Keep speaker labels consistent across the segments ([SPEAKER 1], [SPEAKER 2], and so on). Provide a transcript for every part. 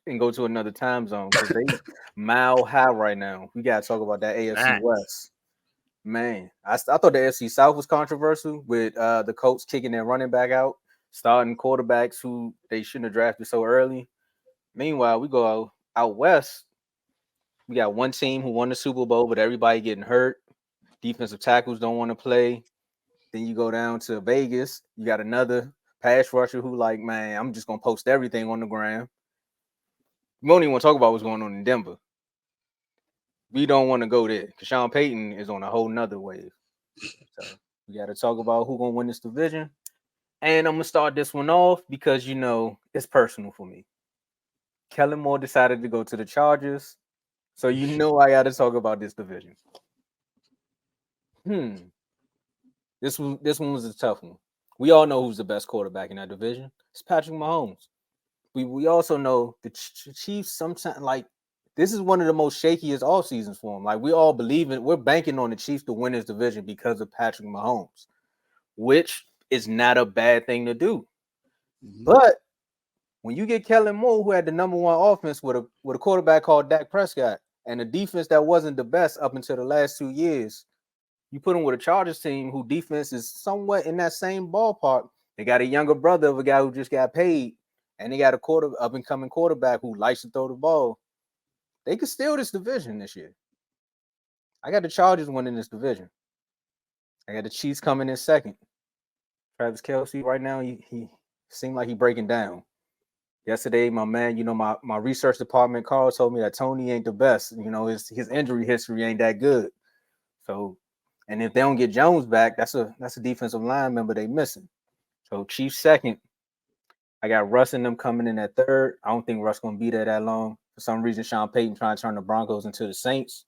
[SPEAKER 1] and go to another time zone because they mile high right now. We gotta talk about that AFC
[SPEAKER 2] Facts.
[SPEAKER 1] West. Man, I thought the AFC South was controversial with the Colts kicking their running back out, starting quarterbacks who they shouldn't have drafted so early. Meanwhile, we go out west. We got one team who won the Super Bowl, but everybody getting hurt. Defensive tackles don't want to play. Then you go down to Vegas. You got another pass rusher who like, man, I'm just gonna post everything on the ground. We don't even want to talk about what's going on in Denver. We don't want to go there because Sean Payton is on a whole nother wave. So we got to talk about who's gonna win this division. And I'm gonna start this one off because it's personal for me. Kellen Moore decided to go to the Chargers, so I got to talk about this division. Hmm. This one was a tough one. We all know who's the best quarterback in that division. It's Patrick Mahomes. We also know the Chiefs sometimes like this is one of the most shakiest all seasons for them. Like we all believe in, we're banking on the Chiefs to win this division because of Patrick Mahomes, which is not a bad thing to do.
[SPEAKER 2] Mhm.
[SPEAKER 1] But when you get Kellen Moore, who had the number one offense with a quarterback called Dak Prescott and a defense that wasn't the best up until the last 2 years, you put him with a Chargers team who defense is somewhat in that same ballpark. They got a younger brother of a guy who just got paid, and they got a up and coming quarterback who likes to throw the ball. They could steal this division this year. I got the Chargers winning this division. I got the Chiefs coming in second. Travis Kelce right now, he seemed like he breaking down. Yesterday, my man, my research department called told me that Tony ain't the best. His injury history ain't that good. So, and if they don't get Jones back, that's a defensive line member they missing. So Chiefs second. I got Russ and them coming in at third. I don't think Russ gonna be there that long. For some reason, Sean Payton trying to turn the Broncos into the Saints.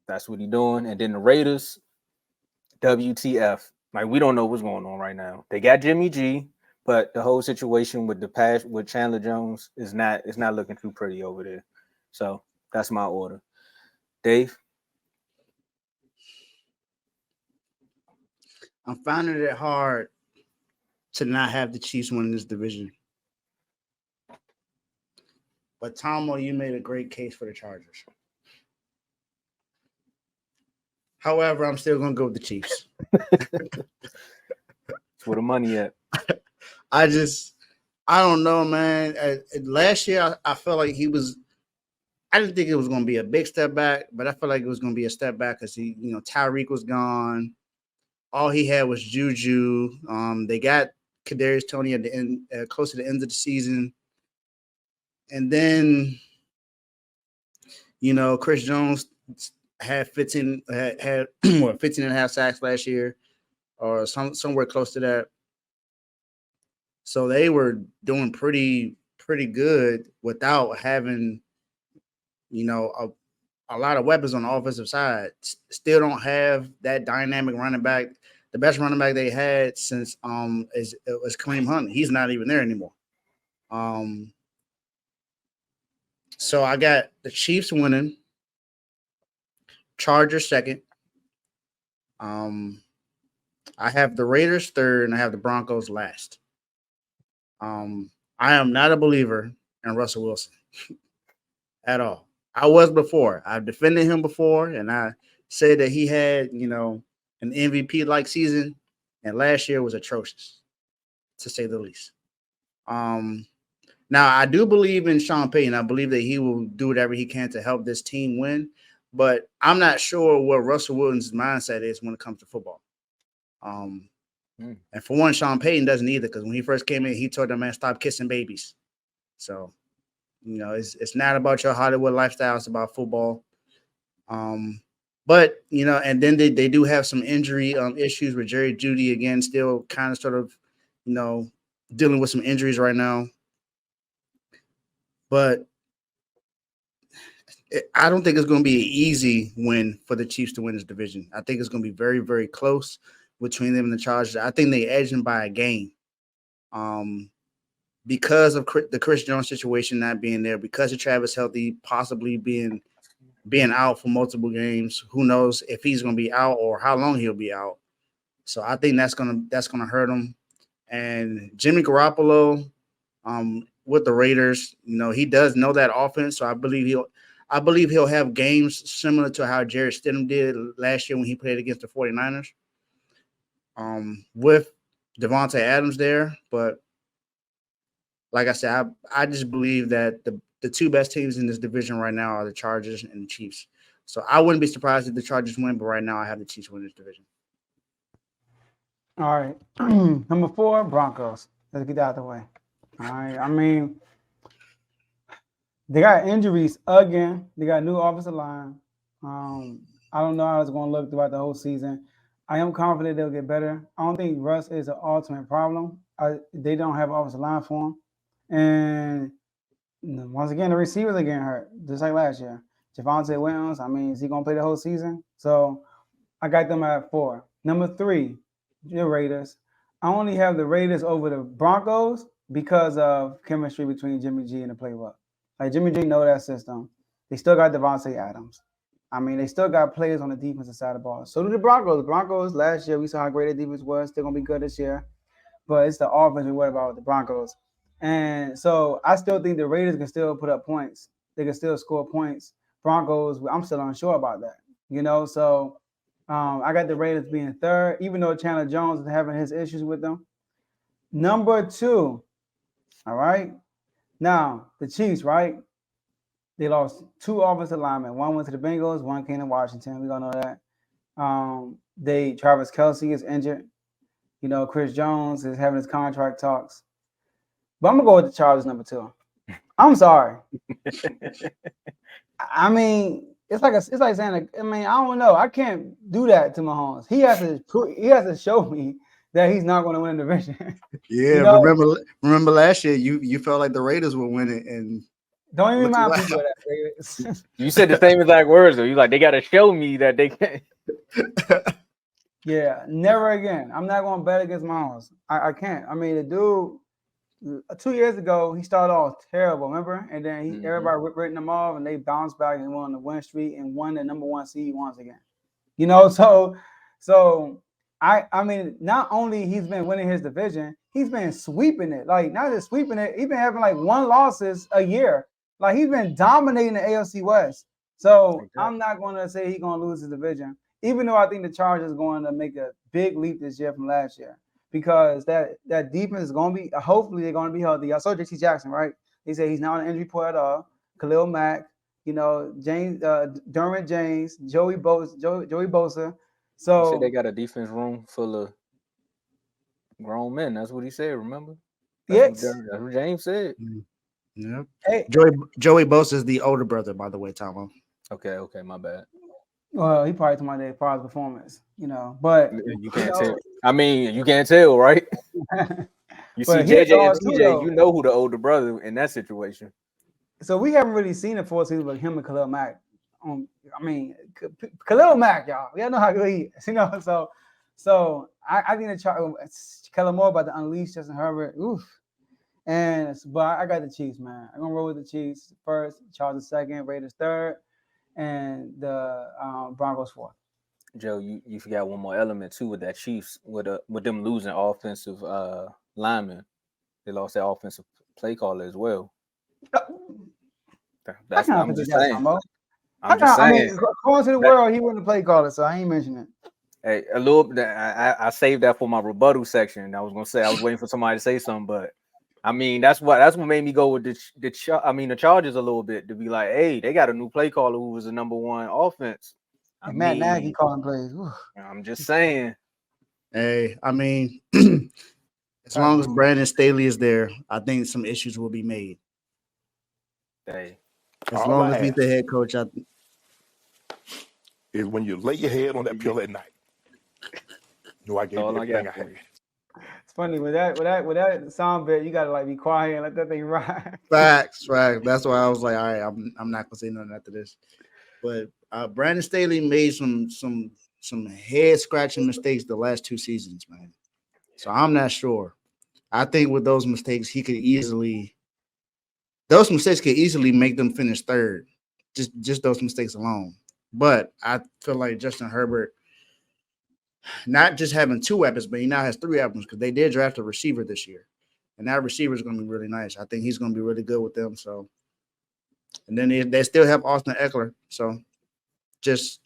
[SPEAKER 1] That's what he doing. And then the Raiders, WTF. Like we don't know what's going on right now. They got Jimmy G, but the whole situation with the pass with Chandler Jones is not it's not looking too pretty over there. So that's my order. Dave.
[SPEAKER 2] I'm finding it hard to not have the Chiefs win this division. But Tomo, you made a great case for the Chargers. However, I'm still gonna go with the Chiefs.
[SPEAKER 1] It's where the money at.
[SPEAKER 2] I don't know, man. Last year, I felt like he was. I didn't think it was going to be a big step back, but I felt like it was going to be a step back because Tyreek was gone. All he had was Juju. They got Kadarius Toney at the end, close to the end of the season, and then Chris Jones had 15 and a half sacks last year, or somewhere close to that. So they were doing pretty good without having, a lot of weapons on the offensive side. Still don't have that dynamic running back. The best running back they had since was Kareem Hunt. He's not even there anymore. So I got the Chiefs winning, Chargers second. I have the Raiders third, and I have the Broncos last. I am not a believer in Russell Wilson at all. I was before. I've defended him before, and I said that he had, an MVP-like season, and last year was atrocious, to say the least. Now, I do believe in Sean Payton. I believe that he will do whatever he can to help this team win, but I'm not sure what Russell Wilson's mindset is when it comes to football. And for one, Sean Payton doesn't either, because when he first came in, he told that man, stop kissing babies. So, it's not about your Hollywood lifestyle. It's about football. But, and then they do have some injury issues with Jerry Jeudy, again, still kind of sort of, dealing with some injuries right now. But I don't think it's going to be an easy win for the Chiefs to win this division. I think it's going to be very, very close between them and the Chargers. I think they edge them by a game. Because of the Chris Jones situation not being there, because of Travis Healthy possibly being out for multiple games. Who knows if he's going to be out or how long he'll be out. So I think that's gonna hurt him. And Jimmy Garoppolo, with the Raiders. You know, he does know that offense, so I believe he'll have games similar to how Jarrett Stidham did last year when he played against the 49ers. With Devontae Adams there, but like I said, I just believe that the two best teams in this division right now are the Chargers and the Chiefs. So I wouldn't be surprised if the Chargers win, but right now I have the Chiefs win this division.
[SPEAKER 3] All right. Number 4, Broncos. Let's get that out of the way. All right. I mean, they got injuries again. They got a new offensive line. I don't know how it's going to look throughout the whole season. I am confident they'll get better. I don't think Russ is an ultimate problem. They don't have an offensive line for him. And once again, the receivers are getting hurt, just like last year. Javonte Williams, I mean, is he going to play the whole season? So I got them at 4. Number 3, the Raiders. I only have the Raiders over the Broncos because of chemistry between Jimmy G and the playbook. Like, Jimmy G know that system. They still got Devontae Adams. I mean, they still got players on the defensive side of the ball. So do the Broncos. The Broncos, last year, we saw how great their defense was. They're going to be good this year. But it's the offense we worry about with the Broncos. And so I still think the Raiders can still put up points. They can still score points. Broncos, I'm still unsure about that. You know, so I got the Raiders being 3rd, even though Chandler Jones is having his issues with them. Number 2, all right? Now, the Chiefs, right? They lost 2 offensive linemen. One went to the Bengals, one came to Washington. We don't know that. Travis Kelce is injured. You know, Chris Jones is having his contract talks. But I'm going to go with the Chargers, number 2. I'm sorry. I mean, it's like saying, I mean, I don't know. I can't do that to Mahomes. He has to show me that he's not going to win the division.
[SPEAKER 2] Yeah,
[SPEAKER 3] you know?
[SPEAKER 2] remember last year you felt like the Raiders would win it, and
[SPEAKER 3] don't even remind people of that.
[SPEAKER 1] You said the same exact words though. You like they got to show me that they can.
[SPEAKER 3] Yeah, never again. I'm not going to bet against Mahomes. I can't. I mean, the dude 2 years ago he started off terrible, remember? And then everybody written him off, and they bounced back and went on the win streak and won the number 1 seed once again. You know, so I mean, not only he's been winning his division, he's been sweeping it. Like, not just sweeping it, he's been having like 1 losses a year. Like, he's been dominating the AFC West. So I'm not going to say he's going to lose his division, even though I think the Chargers are going to make a big leap this year from last year, because that defense is going to be, hopefully they're going to be healthy. I saw JT Jackson, right? He said he's not on injury report at all. Khalil Mack, you know, James, Derwin James, Joey Bosa. So
[SPEAKER 1] he said they got a defense room full of grown men. That's what he said. Remember? That's what James said.
[SPEAKER 2] Yeah. Hey, Joey Bosa is the older brother, by the way, Tomo.
[SPEAKER 1] Okay, my bad.
[SPEAKER 3] Well, he probably told my dad for his performance, you know, but
[SPEAKER 1] you can't tell. I mean, you can't tell, right? You see JJ and TJ, you know who the older brother in that situation.
[SPEAKER 3] So we haven't really seen the 4 seasons with him and Khalil Mack. I mean, Khalil Mack, y'all know how good he is, you know. So I think Kellen Moore about to unleash Justin Herbert. Oof. But I got the Chiefs, man. I'm gonna roll with the Chiefs first, Chargers 2nd, Raiders 3rd, and the Broncos 4th.
[SPEAKER 1] Joe, you forgot one more element too with that Chiefs with them losing offensive linemen. They lost their offensive play caller as well. That's what I'm just saying.
[SPEAKER 3] I mean, according to the world, he wouldn't play caller, so I ain't mentioning it.
[SPEAKER 1] Hey, a little. I saved that for my rebuttal section. I was gonna say I was waiting for somebody to say something, but I mean that's what made me go with the Chargers a little bit, to be like, hey, they got a new play caller who was the number 1 offense.
[SPEAKER 3] Matt Nagy calling plays.
[SPEAKER 1] I'm just saying.
[SPEAKER 2] Hey, I mean, as long as Brandon Staley is there, I think some issues will be made.
[SPEAKER 1] Hey,
[SPEAKER 2] as long as he's the head coach,
[SPEAKER 4] is when you lay your head on that pillow at night. No, I gave you everything I had.
[SPEAKER 3] It's funny with that sound bit, you gotta like be quiet and let that thing ride.
[SPEAKER 2] Facts. That's why I was like, all right, I'm not gonna say nothing after this. But Brandon Staley made some head scratching mistakes the last 2 seasons, man. So I'm not sure. I think with those mistakes, could easily make them finish 3rd. Just those mistakes alone. But I feel like Justin Herbert, not just having 2 weapons, but he now has 3 weapons because they did draft a receiver this year. And that receiver is going to be really nice. I think he's going to be really good with them. So, and then they still have Austin Eckler. So, just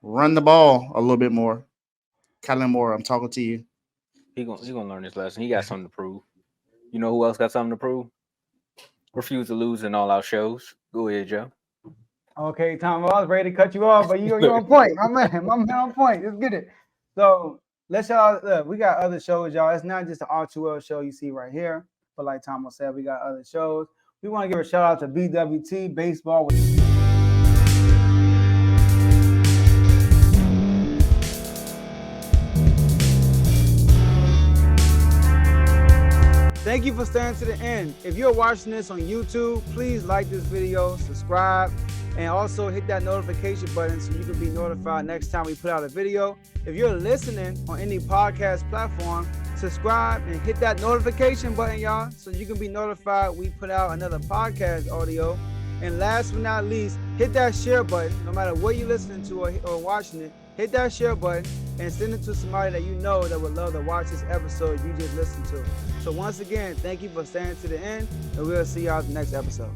[SPEAKER 2] run the ball a little bit more. Kellen Moore, I'm talking to you.
[SPEAKER 1] He gonna learn his lesson. He got something to prove. You know who else got something to prove? Refuse to lose in all our shows. Go ahead, Joe.
[SPEAKER 3] Okay, Tom, I was ready to cut you off, but you're on point. My man on point. Let's get it. So let's shout out. Look, we got other shows, y'all. It's not just the R2L show you see right here, but like Tom said, we got other shows. We want to give a shout out to BWT Baseball. Thank you for staying to the end. If you're watching this on YouTube, please like this video, subscribe, and also hit that notification button so you can be notified next time we put out a video. If you're listening on any podcast platform, subscribe and hit that notification button, y'all, so you can be notified we put out another podcast audio. And last but not least, hit that share button. No matter what you're listening to or watching it, hit that share button and send it to somebody that you know that would love to watch this episode you just listened to. So once again, thank you for staying to the end, and we'll see y'all at the next episode.